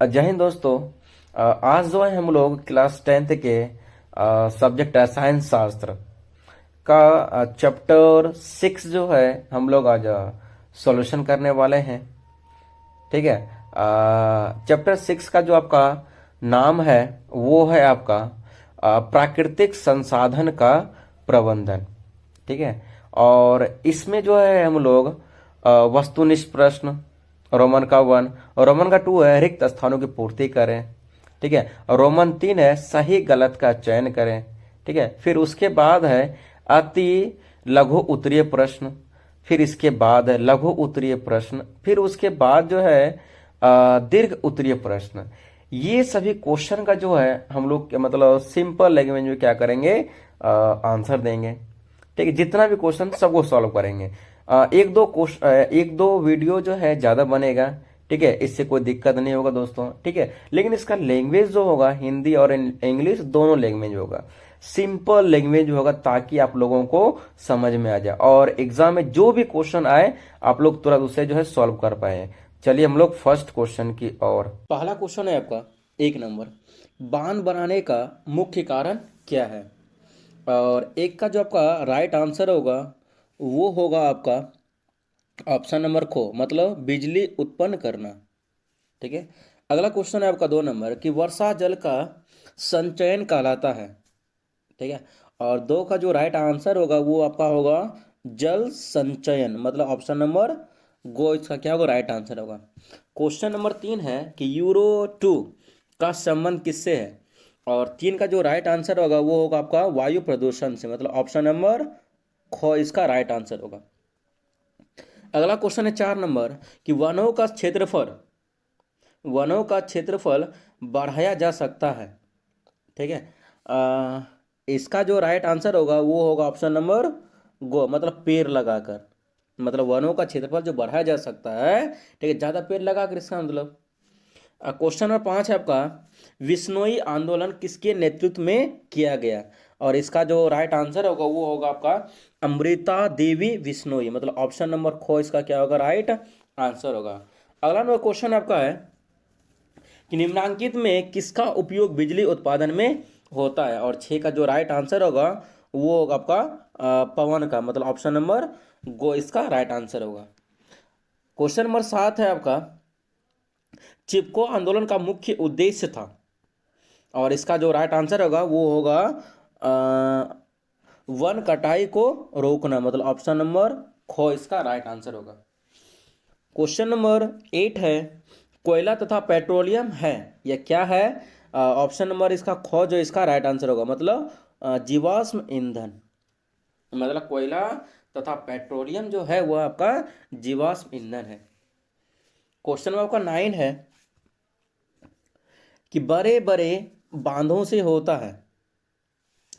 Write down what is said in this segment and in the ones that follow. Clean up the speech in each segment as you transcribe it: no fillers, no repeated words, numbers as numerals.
जय हिंद दोस्तों। आज जो है हम लोग क्लास 10th के सब्जेक्ट है साइंस शास्त्र का चैप्टर 6 जो है हम लोग आज सॉल्यूशन करने वाले हैं। ठीक है। चैप्टर 6 का जो आपका नाम है वो है आपका प्राकृतिक संसाधन का प्रबंधन। ठीक है। और इसमें जो है हम लोग वस्तुनिष्ठ प्रश्न रोमन का 1 और रोमन का 2 है रिक्त स्थानों की पूर्ति करें। ठीक है। और रोमन 3 है सही गलत का चयन करें। ठीक है। फिर उसके बाद है अति लघु उत्तरीय प्रश्न। फिर इसके बाद है लघु उत्तरीय प्रश्न। फिर उसके बाद जो है दीर्घ उत्तरीय प्रश्न। ये सभी क्वेश्चन का जो है हम लोग मतलब सिंपल लैंग्वेज में क्या करेंगे, आंसर देंगे। ठीक है। जितना भी क्वेश्चन सबको सॉल्व करेंगे। एक दो वीडियो जो है ज्यादा बनेगा। ठीक है। इससे कोई दिक्कत नहीं होगा दोस्तों। ठीक है। लेकिन इसका लैंग्वेज जो होगा हिंदी और इंग्लिश दोनों लैंग्वेज होगा, सिंपल लैंग्वेज होगा ताकि आप लोगों को समझ में आ जाए और एग्जाम में जो भी क्वेश्चन आए आप लोग तुरंत उसे जो है सॉल्व कर पाए। चलिए हम लोग फर्स्ट क्वेश्चन की ओर। पहला क्वेश्चन है आपका 1 नंबर, बांध बनाने का मुख्य कारण क्या है? और एक का जो आपका राइट आंसर होगा वो होगा आपका ऑप्शन नंबर खो, मतलब बिजली उत्पन्न करना। ठीक है। अगला क्वेश्चन है आपका 2 नंबर कि वर्षा जल का संचयन कहलाता है। ठीक है। और 2 का जो राइट आंसर होगा वो आपका होगा जल संचयन, मतलब ऑप्शन नंबर गो इसका क्या होगा, राइट आंसर होगा। क्वेश्चन नंबर 3 है कि यूरो 2 का संबंध किससे है? और 3 का जो राइट आंसर होगा वो होगा आपका वायु प्रदूषण से, मतलब ऑप्शन नंबर खो इसका राइट आंसर होगा। अगला क्वेश्चन है 4 नंबर कि वनों का क्षेत्रफल बढ़ाया जा सकता है। ठीक है। इसका जो राइट आंसर होगा वो होगा ऑप्शन नंबर गो, मतलब पेड़ लगाकर, मतलब वनों का क्षेत्रफल जो बढ़ाया जा सकता है। ठीक है, ज्यादा पेड़ लगाकर इसका मतलब। क्वेश्चन नंबर 5 है आपका विश्नोई आंदोलन किसके नेतृत्व में किया गया? और इसका जो राइट आंसर होगा वो होगा आपका अमृता देवी विश्नोई, मतलब ऑप्शन नंबर खो इसका क्या होगा, राइट आंसर होगा। अगला नंबर क्वेश्चन आपका है कि निम्नांकित में किसका उपयोग बिजली उत्पादन में होता है? और 6 का जो राइट आंसर होगा वो होगा आपका पवन का, मतलब ऑप्शन नंबर गो इसका राइट आंसर होगा। क्वेश्चन नंबर 7 है आपका चिपको आंदोलन का मुख्य उद्देश्य था। और इसका जो राइट आंसर होगा वो होगा वन कटाई को रोकना, मतलब ऑप्शन नंबर खो इसका राइट आंसर होगा। क्वेश्चन नंबर 8 है कोयला तथा पेट्रोलियम है या क्या है? ऑप्शन नंबर इसका खो जो इसका राइट आंसर होगा, मतलब जीवाश्म ईंधन, मतलब कोयला तथा पेट्रोलियम जो है वह आपका जीवाश्म ईंधन है। क्वेश्चन नंबर आपका 9 है कि बड़े बड़े बांधों से होता है।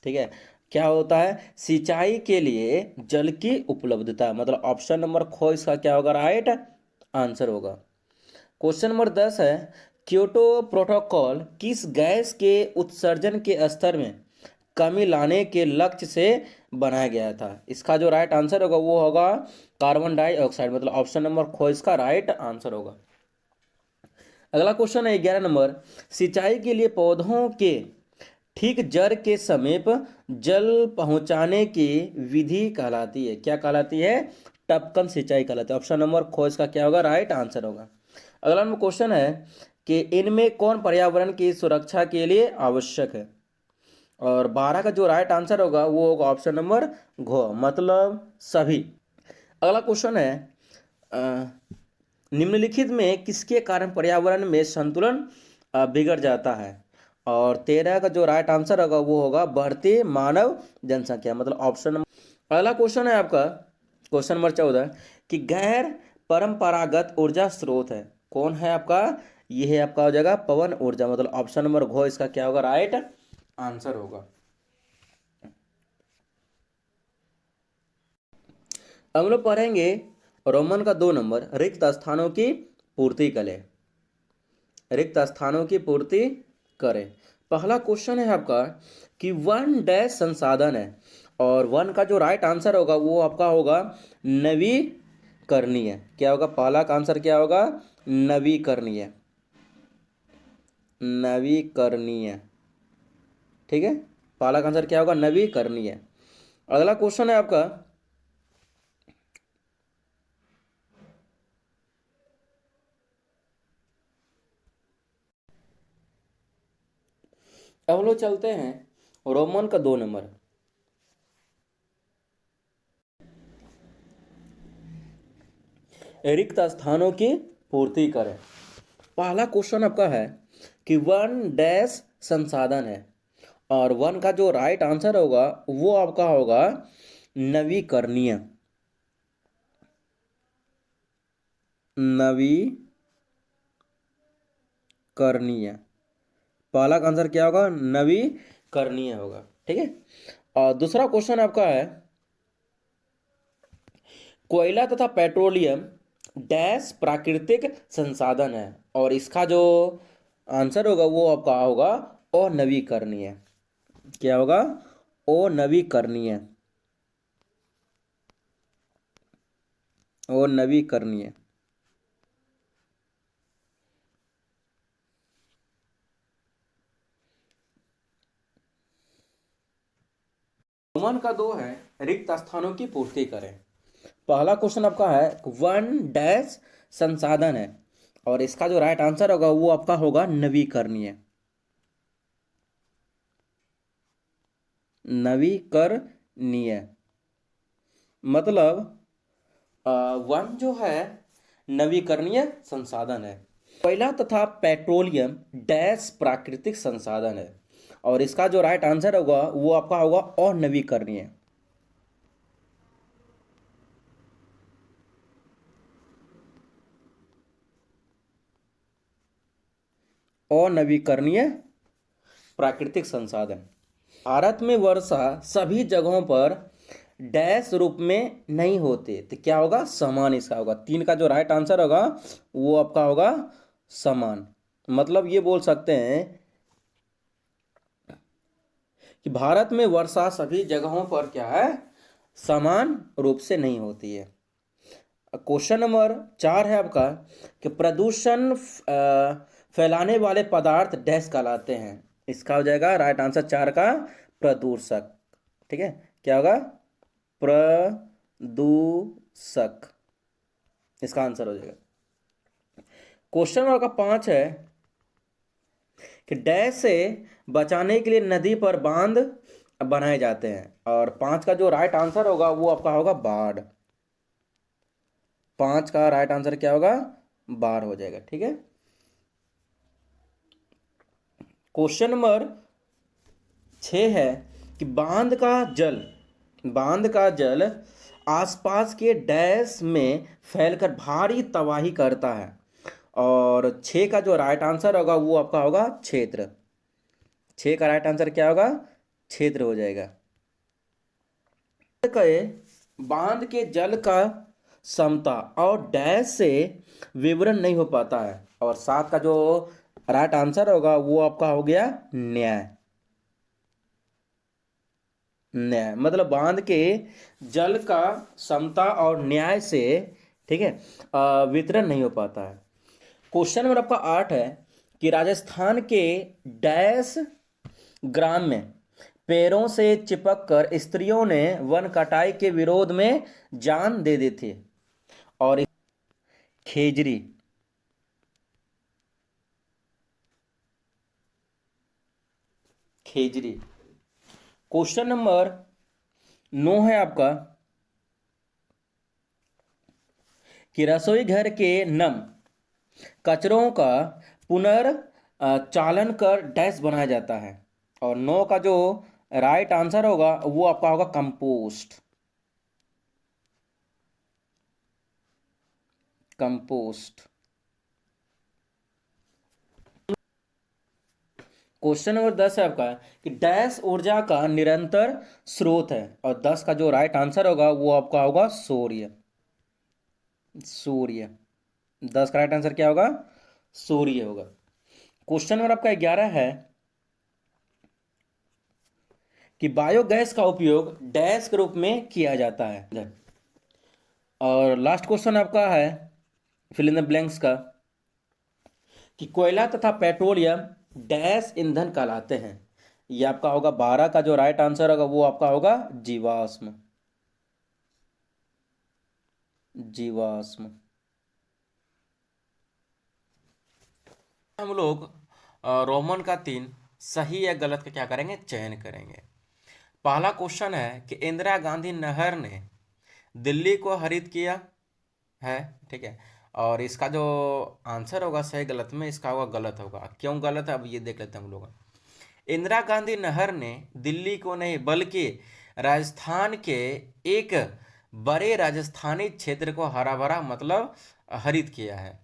ठीक है, क्या होता है? सिंचाई के लिए जल की उपलब्धता, मतलब ऑप्शन नंबर खो इसका क्या होगा, राइट आंसर होगा। क्वेश्चन नंबर 10 है क्योटो प्रोटोकॉल किस गैस के उत्सर्जन के स्तर में कमी लाने के लक्ष्य से बनाया गया था? इसका जो राइट आंसर होगा वो होगा कार्बन डाइऑक्साइड, मतलब ऑप्शन नंबर खो इसका राइट आंसर होगा। अगला क्वेश्चन है 11 नंबर सिंचाई के लिए पौधों के ठीक जड़ के समीप जल पहुंचाने की विधि कहलाती है, क्या कहलाती है? टपकन सिंचाई कहलाती है। ऑप्शन नंबर खो इसका क्या होगा, राइट आंसर होगा। अगला नंबर क्वेश्चन है कि इनमें कौन पर्यावरण की सुरक्षा के लिए आवश्यक है? और 12 का जो राइट आंसर होगा वो होगा ऑप्शन नंबर घो, मतलब सभी। अगला क्वेश्चन है अ, निम्नलिखित में किसके कारण पर्यावरण में संतुलन बिगड़ जाता है? और 13 का जो राइट आंसर होगा वो होगा बढ़ती मानव जनसंख्या, मतलब ऑप्शन नंबर। अगला क्वेश्चन है आपका क्वेश्चन नंबर 14 कि गैर परंपरागत ऊर्जा स्रोत है, कौन है आपका? ये है आपका हो जाएगा पवन ऊर्जा, मतलब ऑप्शन नंबर घो इसका क्या होगा, राइट आंसर होगा। हम लोग पढ़ेंगे रोमन का 2 नंबर रिक्त स्थानों की पूर्ति करें। रिक्त स्थानों की पूर्ति करें। पहला क्वेश्चन है आपका कि वन डैश संसाधन है, और वन का जो राइट आंसर होगा वो आपका होगा नवीकरणीय। क्या होगा, पहला का आंसर क्या होगा, नवीकरणीय। नवीकरणीय। ठीक है, पहला का आंसर क्या होगा? नवीकरणीय। अगला क्वेश्चन है आपका, अब हम लोग चलते हैं रोमन का 2 नंबर। रिक्त स्थानों की पूर्ति करें। पहला क्वेश्चन आपका है कि वन डैश संसाधन है, और वन का जो राइट आंसर होगा वो आपका होगा नवीकरणीय। नवीकरणीय, पहला का आंसर क्या होगा? नवीकरणीय होगा। ठीक है, और दूसरा क्वेश्चन आपका है, कोयला तथा पेट्रोलियम डैश प्राकृतिक संसाधन है, और इसका जो आंसर होगा वो आपका होगा अनवीकरणीय। क्या होगा? अनवीकरणीय। अनवीकरणीय। रोमन का 2 है, रिक्त स्थानों की पूर्ति करें। पहला क्वेश्चन आपका है वन डैश संसाधन है, और इसका जो राइट आंसर होगा वो आपका होगा नवीकरणीय। नवीकरणीय मतलब वन जो है नवीकरणीय संसाधन है। कोयला तथा पेट्रोलियम डैश प्राकृतिक संसाधन है, और इसका जो राइट आंसर होगा वो आपका होगा अनवीकरणीय। अनवीकरणीय प्राकृतिक संसाधन। भारत में वर्षा सभी जगहों पर डैश रूप में नहीं होते, तो क्या होगा? समान इसका होगा। 3 का जो राइट आंसर होगा वो आपका होगा समान। मतलब ये बोल सकते हैं कि भारत में वर्षा सभी जगहों पर क्या है? समान रूप से नहीं होती है। क्वेश्चन नंबर 4 है आपका कि प्रदूषण फैलाने वाले पदार्थ डैश कहलाते हैं। इसका हो जाएगा राइट आंसर 4 का प्रदूषक। ठीक है, क्या होगा? प्रदूषक इसका आंसर हो जाएगा। क्वेश्चन नंबर का 5 है कि डैश से बचाने के लिए नदी पर बांध बनाए जाते हैं, और 5 का जो राइट आंसर होगा वो आपका होगा बाढ़। 5 का राइट आंसर क्या होगा? बाढ़ हो जाएगा। ठीक है, क्वेश्चन नंबर 6 है कि बांध का जल आसपास के डैश में फैलकर भारी तबाही करता है, और 6 का जो राइट आंसर होगा वो आपका होगा क्षेत्र। 6 का राइट आंसर क्या होगा? क्षेत्र हो जाएगा। के बांध के जल का समता और डैश से विवरण नहीं हो पाता है, और 7 का जो राइट आंसर होगा वो आपका हो गया न्याय। न्याय मतलब बांध के जल का समता और न्याय से, ठीक है, वितरण नहीं हो पाता है। क्वेश्चन नंबर आपका 8 है कि राजस्थान के डैश ग्राम में पैरों से चिपक कर स्त्रियों ने वन कटाई के विरोध में जान दे दी थी, और खेजरी। खेजरी। क्वेश्चन नंबर 9 है आपका कि रसोई घर के नम कचरों का चालन कर डैश बनाया जाता है, और 9 का जो राइट आंसर होगा वो आपका होगा कंपोस्ट। कंपोस्ट। क्वेश्चन नंबर 10 है आपका कि डैश ऊर्जा का निरंतर स्रोत है, और 10 का जो राइट आंसर होगा वो आपका होगा सूर्य। सूर्य। 10 का राइट आंसर क्या होगा? सूर्य होगा। क्वेश्चन नंबर आपका 11 है कि बायोगैस का उपयोग डैश के रूप में किया जाता है, और लास्ट क्वेश्चन आपका है फिल इन द ब्लैंक्स का कि कोयला तथा पेट्रोलियम डैश ईंधन कहलाते हैं। ये आपका होगा 12 का जो राइट आंसर होगा वो आपका होगा जीवाश्म। जीवाश्म। हम लोग रोमन का 3 सही या गलत का क्या करेंगे, चयन करेंगे। पहला क्वेश्चन है कि इंदिरा गांधी नहर ने दिल्ली को हरित किया है, ठीक है। और इसका जो आंसर होगा सही गलत में, इसका होगा गलत होगा। क्यों गलत है अब ये देख लेते हैं हम लोग। इंदिरा गांधी नहर ने दिल्ली को नहीं बल्कि राजस्थान के एक बड़े राजस्थानी क्षेत्र को हरा भरा मतलब हरित किया है।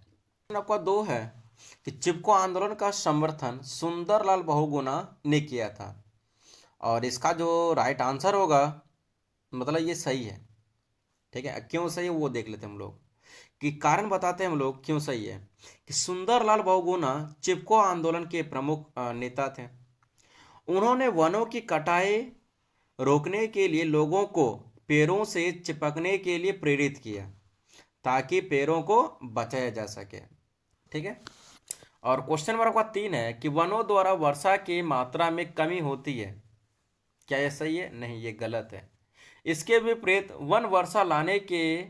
आपका 2 है कि चिपको आंदोलन का समर्थन सुंदरलाल बहुगुणा ने किया था। और इसका जो राइट आंसर होगा मतलब ये सही है, ठीक है। क्यों सही है वो देख लेते हैं हम लोग, कि कारण बताते हैं हम लोग क्यों सही है। कि सुंदरलाल बहुगुणा चिपको आंदोलन के प्रमुख नेता थे। उन्होंने वनों की कटाई रोकने के लिए लोगों को पेड़ों से चिपकने के लिए प्रेरित किया ताकि पेड़ों को बचाया जा सके, ठीक है। और क्वेश्चन नंबर आपका 3 है कि वनों द्वारा वर्षा की मात्रा में कमी होती है। क्या यह सही है? नहीं, ये गलत है। इसके विपरीत वन वर्षा लाने के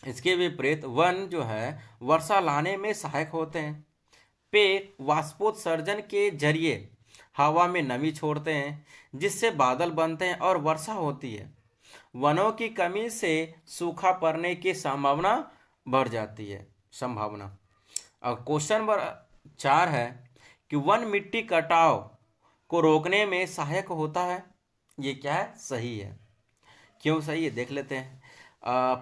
इसके विपरीत वन जो है वर्षा लाने में सहायक होते हैं। पेड़ वाष्पोत्सर्जन के जरिए हवा में नमी छोड़ते हैं जिससे बादल बनते हैं और वर्षा होती है। वनों की कमी से सूखा पड़ने की संभावना बढ़ जाती है। संभावना। और क्वेश्चन नंबर 4 है कि वन मिट्टी कटाव को रोकने में सहायक होता है। ये क्या है? सही है। क्यों सही है देख लेते हैं।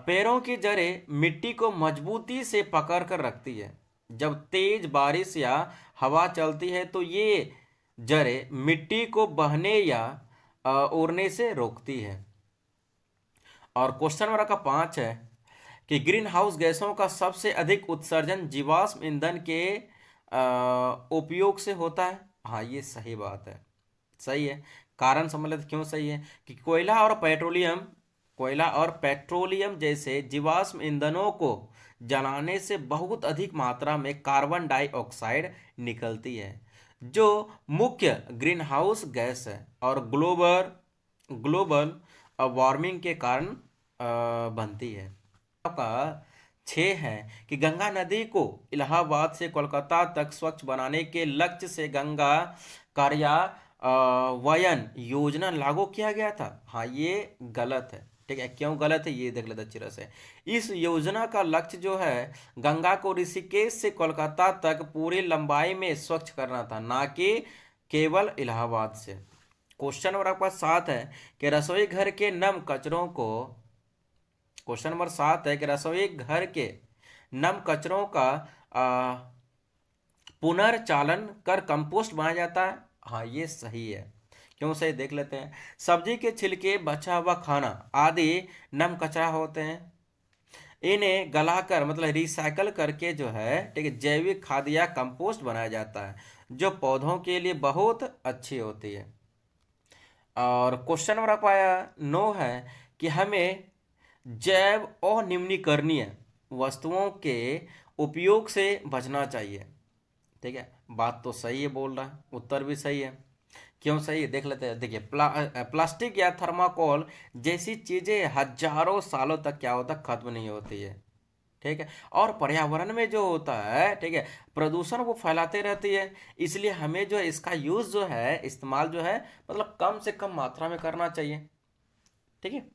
पेड़ों की जड़ें मिट्टी को मजबूती से पकड़ कर रखती है। जब तेज बारिश या हवा चलती है तो ये जड़ें मिट्टी को बहने या उड़ने से रोकती है। और क्वेश्चन नंबर का 5 है कि ग्रीन हाउस गैसों का सबसे अधिक उत्सर्जन जीवाश्म ईंधन के उपयोग से होता है। हाँ, ये सही बात है, सही है। कारण समझ लेते क्यों सही है। कि कोयला और पेट्रोलियम जैसे जीवाश्म ईंधनों को जलाने से बहुत अधिक मात्रा में कार्बन डाइऑक्साइड निकलती है जो मुख्य ग्रीन हाउस गैस है और ग्लोबल ग्लोबल वार्मिंग के कारण बनती है। आपका 6 है कि गंगा नदी को इलाहाबाद से कोलकाता तक स्वच्छ बनाने के लक्ष्य से गंगा कार्यान्वयन योजना लागू किया गया था। हाँ, ये गलत है, ठीक है। क्यों गलत है ये देख लेते अच्छी तरह से। इस योजना का लक्ष्य जो है गंगा को ऋषिकेश से कोलकाता तक पूरी लंबाई में स्वच्छ करना था, ना कि केवल इलाहाबाद से। क्वेश्चन नंबर आपका 7 है कि रसोई घर के नम कचरों को क्वेश्चन नंबर 7 है कि रसोई घर के नम कचरों का पुनर्चालन कर कंपोस्ट बनाया जाता है। हाँ, ये सही है। क्यों सही देख लेते हैं। सब्जी के छिलके, बचा हुआ खाना आदि नम कचरा होते हैं। इन्हें गलाकर मतलब रिसाइकल करके जो है, ठीक है, जैविक खाद या कंपोस्ट बनाया जाता है जो पौधों के लिए बहुत अच्छी होती है। और क्वेश्चन नंबर आपका 9 है कि हमें जैव अनिर्वहनीय वस्तुओं के उपयोग से बचना चाहिए, ठीक है। बात तो सही है बोल रहा है, उत्तर भी सही है। क्यों सही है देख लेते हैं। देखिए प्लास्टिक या थर्माकोल जैसी चीजें हजारों सालों तक क्या होता है, खत्म नहीं होती है, ठीक है। और पर्यावरण में जो होता है, ठीक है, प्रदूषण वो फैलाते रहती है। इसलिए हमें जो है इसका यूज जो है, इस्तेमाल जो है मतलब कम से कम मात्रा में करना चाहिए, ठीक है।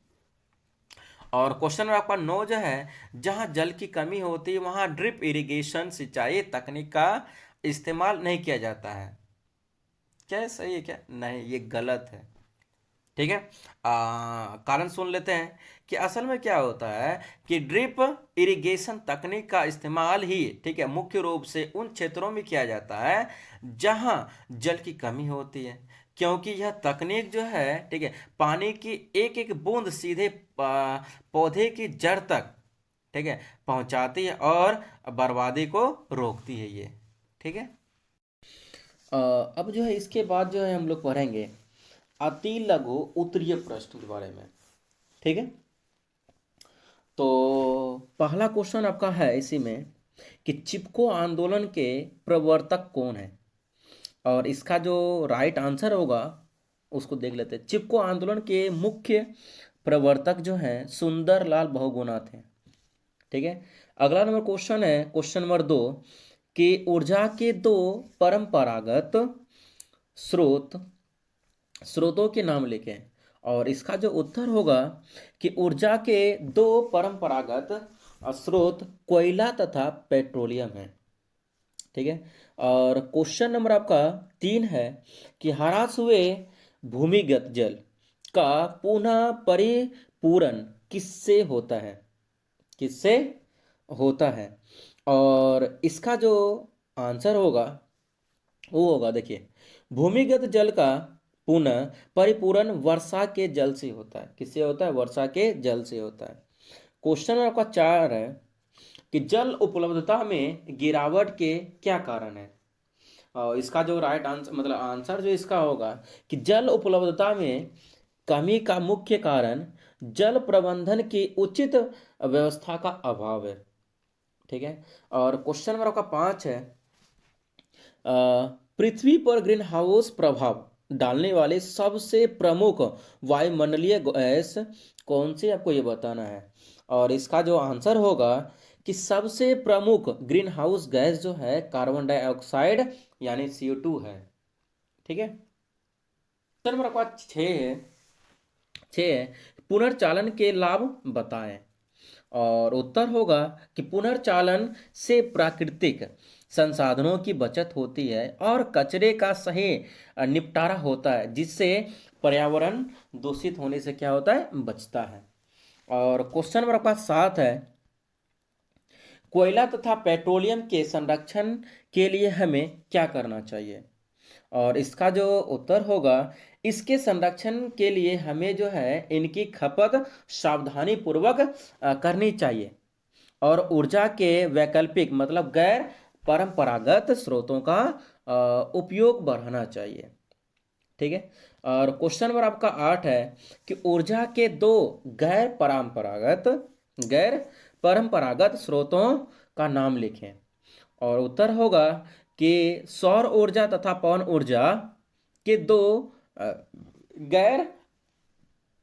और क्वेश्चन आपका 9 जो है, जहां जल की कमी होती है वहां ड्रिप इरिगेशन सिंचाई तकनीक का इस्तेमाल नहीं किया जाता है। क्या है सही है क्या? नहीं, ये गलत है, ठीक है। कारण सुन लेते हैं कि असल में क्या होता है कि ड्रिप इरिगेशन तकनीक का इस्तेमाल ही, ठीक है, मुख्य रूप से उन क्षेत्रों में किया जाता है जहां जल की कमी होती है। क्योंकि यह तकनीक जो है, ठीक है, पानी की एक एक बूंद सीधे पौधे की जड़ तक, ठीक है, पहुंचाती है और बर्बादी को रोकती है ये, ठीक है। अब जो है इसके बाद जो है हम लोग पढ़ेंगे अति लघु उत्तरीय प्रश्न के बारे में, ठीक है। तो पहला क्वेश्चन आपका है इसी में कि चिपको आंदोलन के प्रवर्तक कौन है। और इसका जो राइट आंसर होगा उसको देख लेते हैं। चिपको आंदोलन के मुख्य प्रवर्तक जो हैं सुंदरलाल बहुगुणा थे। ठीक है। अगला नंबर क्वेश्चन है, क्वेश्चन नंबर 2, कि ऊर्जा के दो परंपरागत स्रोत स्रोतों के नाम लिखें। और इसका जो उत्तर होगा कि ऊर्जा के दो परंपरागत स्रोत कोयला तथा पेट्रोलियम है। ठीक है। और क्वेश्चन नंबर आपका 3 है कि ह्रास हुए भूमिगत जल का पुनः परिपूरण किससे होता है, किससे होता है। और इसका जो आंसर होगा वो होगा, देखिए, भूमिगत जल का पुनः परिपूरण वर्षा के जल से होता है। किससे होता है? वर्षा के जल से होता है। क्वेश्चन आपका 4 है कि जल उपलब्धता में गिरावट के क्या कारण है। और इसका जो राइट आंसर मतलब आंसर जो इसका होगा कि जल उपलब्धता में कमी का मुख्य कारण जल प्रबंधन की उचित व्यवस्था का अभाव है। ठीक है। और क्वेश्चन नंबर आपका 5 है, पृथ्वी पर ग्रीन हाउस प्रभाव डालने वाले सबसे प्रमुख वायुमंडलीय गैस कौन सी, आपको ये बताना है। और इसका जो आंसर होगा कि सबसे प्रमुख ग्रीन हाउस गैस जो है कार्बन डाइऑक्साइड यानी CO2 है। ठीक है। क्वेश्चन नंबर आपका 6 है, पुनर्चालन के लाभ बताएं। और उत्तर होगा कि पुनर्चालन से प्राकृतिक संसाधनों की बचत होती है और कचरे का सही निपटारा होता है, जिससे पर्यावरण दूषित होने से क्या होता है, बचता है। और क्वेश्चन नंबर आपका 7 है, कोयला तथा पेट्रोलियम के संरक्षण के लिए हमें क्या करना चाहिए। और इसका जो उत्तर होगा, इसके संरक्षण के लिए हमें जो है इनकी खपत सावधानी पूर्वक करनी चाहिए और ऊर्जा के वैकल्पिक मतलब गैर परंपरागत स्रोतों का उपयोग बढ़ाना चाहिए। ठीक है। और क्वेश्चन नंबर आपका 8 है कि ऊर्जा के दो गैर परंपरागत स्रोतों का नाम लिखें। और उत्तर होगा कि सौर ऊर्जा तथा पवन ऊर्जा के दो गैर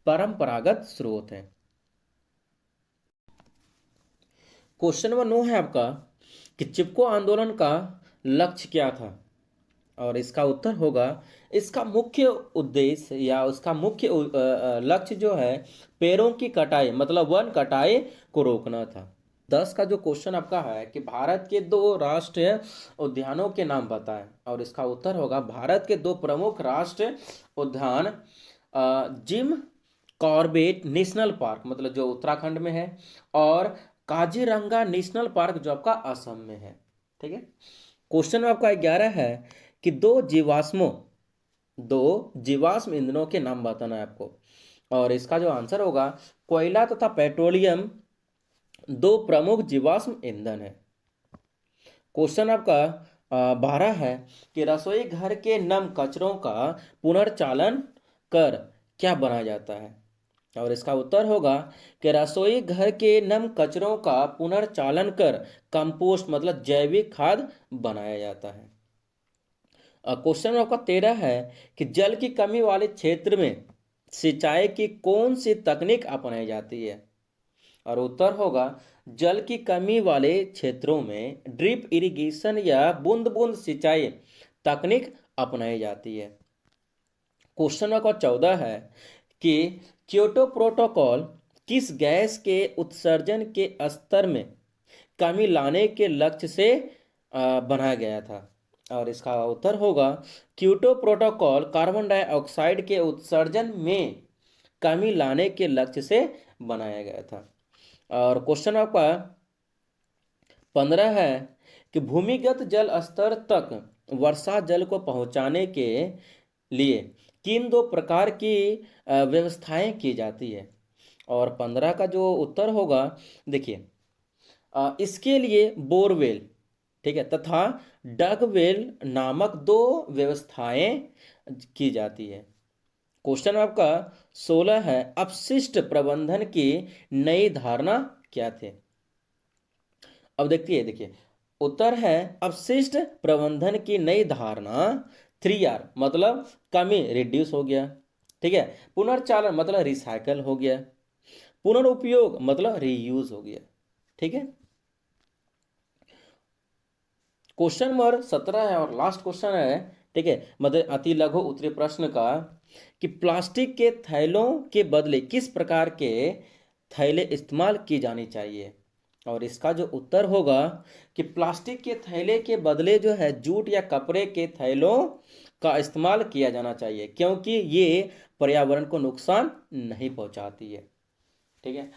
परंपरागत स्रोत हैं। क्वेश्चन नंबर 9 है आपका कि चिपको आंदोलन का लक्ष्य क्या था। और इसका उत्तर होगा, इसका मुख्य उद्देश्य या उसका मुख्य लक्ष्य जो है पेड़ों की कटाई मतलब वन कटाई को रोकना था। 10 का जो क्वेश्चन आपका है कि भारत के दो राष्ट्रीय उद्यानों के नाम बताएं। और इसका उत्तर होगा, भारत के दो प्रमुख राष्ट्रीय उद्यान जिम कॉर्बेट नेशनल पार्क मतलब जो उत्तराखंड में है और काजीरंगा नेशनल पार्क जो आपका असम में है। ठीक है। क्वेश्चन आपका 11 है कि दो जीवाश्म ईंधनों के नाम बताना है आपको। और इसका जो आंसर होगा, कोयला तथा पेट्रोलियम दो प्रमुख जीवाश्म ईंधन है। क्वेश्चन आपका 12 है कि रसोई घर के नम कचरों का पुनर्चालन कर क्या बनाया जाता है। और इसका उत्तर होगा कि रसोई घर के नम कचरों का पुनर्चालन कर कंपोस्ट मतलब जैविक खाद बनाया जाता है। क्वेश्चन आपका 13 है कि जल की कमी वाले क्षेत्र में सिंचाई की कौन सी तकनीक अपनाई जाती है। और उत्तर होगा, जल की कमी वाले क्षेत्रों में ड्रिप इरिगेशन या बूंद बूंद सिंचाई तकनीक अपनाई जाती है। क्वेश्चन नंबर 14 है कि क्योटो प्रोटोकॉल किस गैस के उत्सर्जन के स्तर में कमी लाने के लक्ष्य से बनाया गया था। और इसका उत्तर होगा, क्योटो प्रोटोकॉल कार्बन डाइऑक्साइड के उत्सर्जन में कमी लाने के लक्ष्य से बनाया गया था। और क्वेश्चन आपका 15 है कि भूमिगत जल स्तर तक वर्षा जल को पहुंचाने के लिए किन दो प्रकार की व्यवस्थाएं की जाती है। और 15 का जो उत्तर होगा, देखिए, इसके लिए बोरवेल, ठीक है, तथा डगवेल नामक दो व्यवस्थाएं की जाती है। क्वेश्चन आपका 16 है, अपशिष्ट प्रबंधन की नई धारणा क्या थे। अब देखिए उत्तर है, अपशिष्ट प्रबंधन की नई धारणा 3R मतलब कमी, रिड्यूस हो गया। ठीक है। पुनर्चालन मतलब रिसाइकल हो गया। पुनर्उपयोग मतलब रीयूज हो गया। ठीक है। क्वेश्चन नंबर 17 है और लास्ट क्वेश्चन है। ठीक है, मतलब अति लघु उत्तरीय प्रश्न का, कि प्लास्टिक के थैलों के बदले किस प्रकार के थैले इस्तेमाल की जानी चाहिए। और इसका जो उत्तर होगा कि प्लास्टिक के थैले के बदले जो है जूट या कपड़े के थैलों का इस्तेमाल किया जाना चाहिए, क्योंकि ये पर्यावरण को नुकसान नहीं पहुंचाती है। ठीक है।